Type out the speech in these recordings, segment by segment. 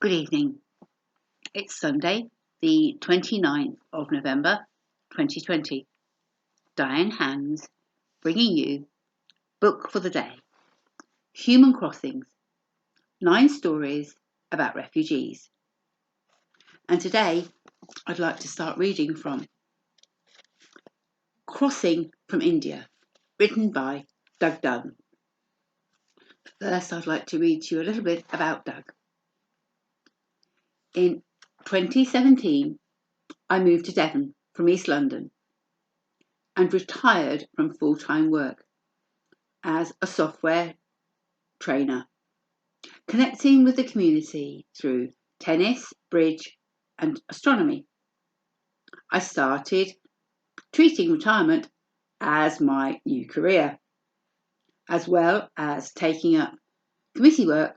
Good evening. It's Sunday, the 29th of November 2020. Diane Hands bringing you Book for the Day, Human Crossings, 9 stories about refugees. And today I'd like to start reading from Crossing from India, written by Doug Dunn. First, I'd like to read to you a little bit about Doug. In 2017, I moved to Devon from East London and retired from full-time work as a software trainer, connecting with the community through tennis, bridge and astronomy. I started treating retirement as my new career, as well as taking up committee work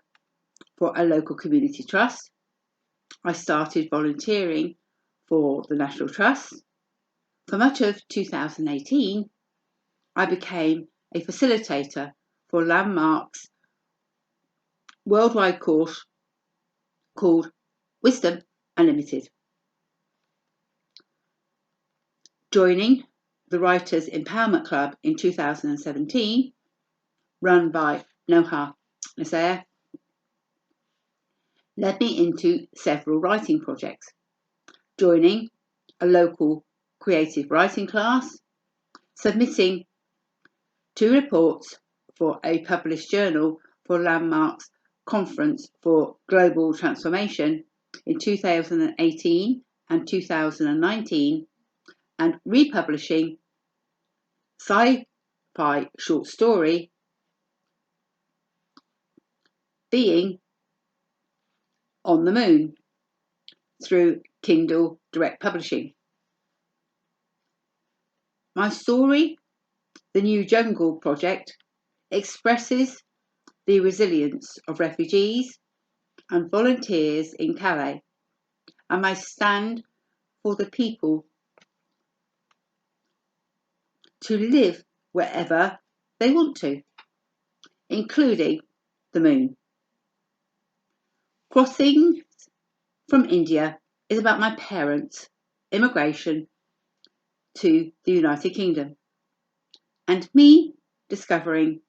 for a local community trust. I started volunteering for the National Trust. For much of 2018, I became a facilitator for Landmark's worldwide course called Wisdom Unlimited. Joining the Writers' Empowerment Club in 2017, run by Noha Naseer, led me into several writing projects, joining a local creative writing class, submitting 2 reports for a published journal for Landmark's Conference for Global Transformation in 2018 and 2019, and republishing sci-fi short story Being on the Moon through Kindle Direct Publishing. My story, The New Jungle Project, expresses the resilience of refugees and volunteers in Calais, and I stand for the people to live wherever they want to, including the moon. Crossing from India is about my parents' immigration to the United Kingdom and me discovering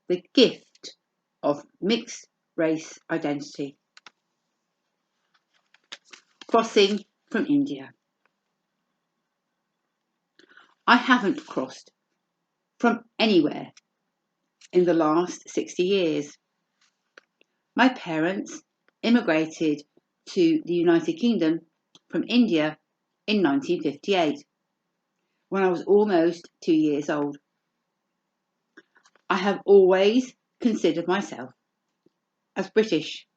the gift of mixed race identity. Crossing from India. I haven't crossed from anywhere in the last 60 years. My parents immigrated to the United Kingdom from India in 1958, when I was almost 2 years old. I have always considered myself as British,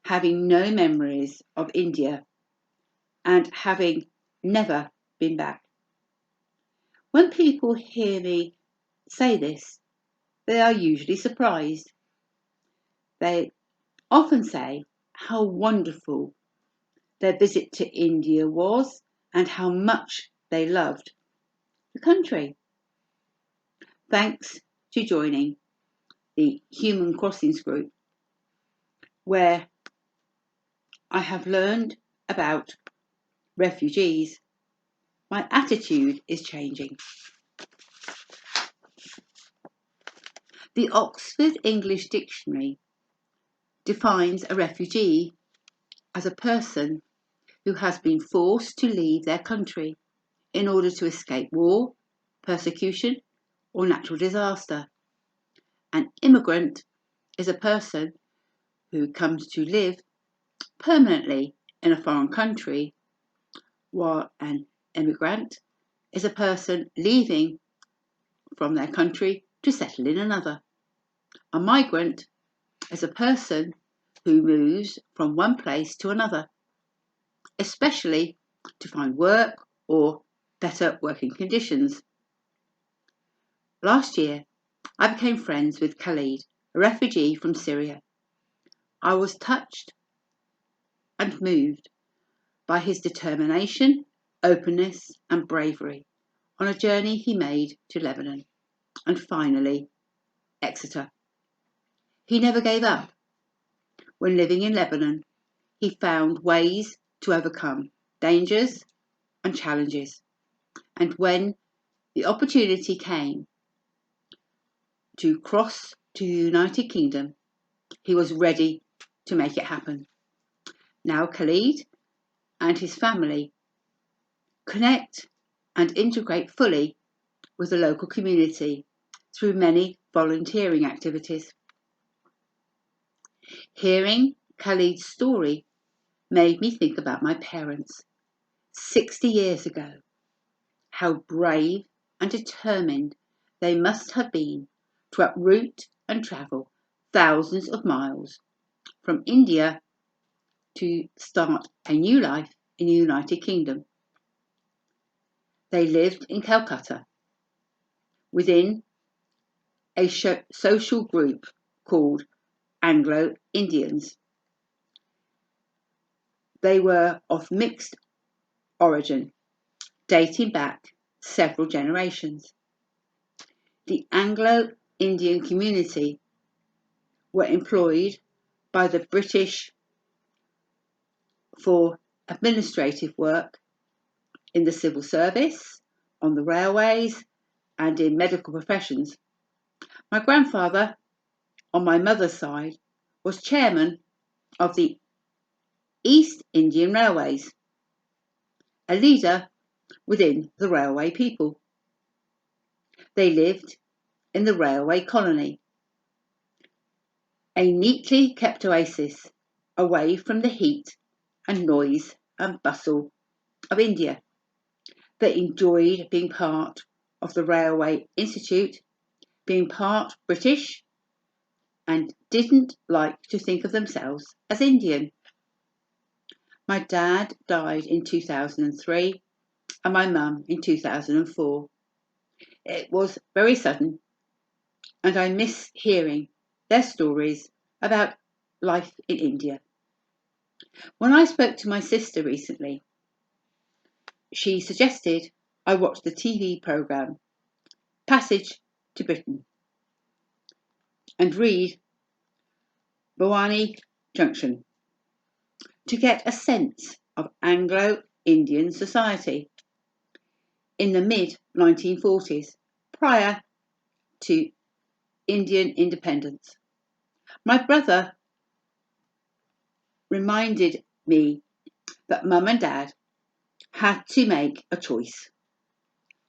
having no memories of India and having never been back. When people hear me say this, they are usually surprised. They often say how wonderful their visit to India was and how much they loved the country. Thanks to joining the Human Crossings group, where I have learned about refugees, my attitude is changing. The Oxford English Dictionary defines a refugee as a person who has been forced to leave their country in order to escape war, persecution, or natural disaster. An immigrant is a person who comes to live permanently in a foreign country, while an immigrant is a person leaving from their country to settle in another. A migrant is a person who moves from one place to another, especially to find work or better working conditions. Last year, I became friends with Khalid, a refugee from Syria. I was touched and moved by his determination, openness and bravery on a journey he made to Lebanon and finally Exeter. He never gave up. When living in Lebanon, he found ways to overcome dangers and challenges. And when the opportunity came to cross to the United Kingdom, he was ready to make it happen. Now Khalid and his family connect and integrate fully with the local community through many volunteering activities. Hearing Khalid's story made me think about my parents 60 years ago. How brave and determined they must have been to uproot and travel thousands of miles from India to start a new life in the United Kingdom. They lived in Calcutta within a social group called Anglo-Indians. They were of mixed origin, dating back several generations. The Anglo-Indian community were employed by the British for administrative work in the civil service, on the railways, and in medical professions. My grandfather, on my mother's side, was chairman of the East Indian Railways, a leader within the railway people. They lived in the railway colony, a neatly kept oasis away from the heat and noise and bustle of India. They enjoyed being part of the Railway Institute, being part British, and didn't like to think of themselves as Indian. My dad died in 2003 and my mum in 2004. It was very sudden, and I miss hearing their stories about life in India. When I spoke to my sister recently, she suggested I watch the TV programme Passage to Britain and read Bhawani Junction to get a sense of Anglo-Indian society in the mid-1940s, prior to Indian independence. My brother reminded me that Mum and Dad had to make a choice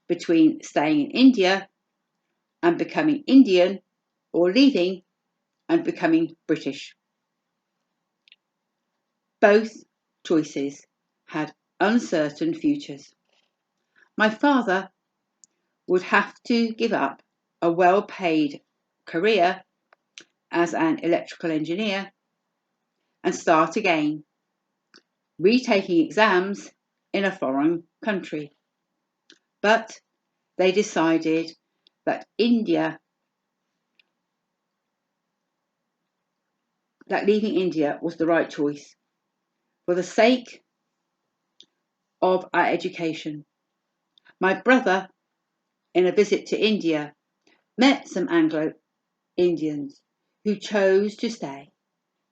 between staying in India and becoming Indian or leaving and becoming British. Both choices had uncertain futures. My father would have to give up a well-paid career as an electrical engineer and start again, retaking exams in a foreign country. But they decided that leaving India was the right choice for the sake of our education. My brother, in a visit to India, met some Anglo-Indians who chose to stay.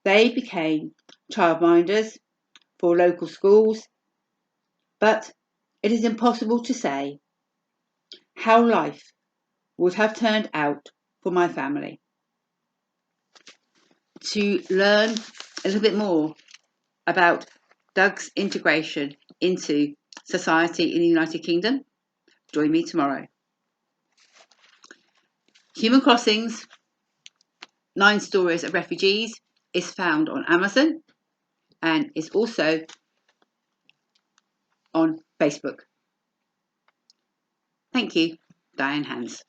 They became childminders for local schools, but it is impossible to say how life would have turned out for my family. To learn a little bit more about Doug's integration into society in the United Kingdom, join me tomorrow. Human Crossings, 9 Stories of Refugees is found on Amazon and is also on Facebook. Thank you, Diane Hans.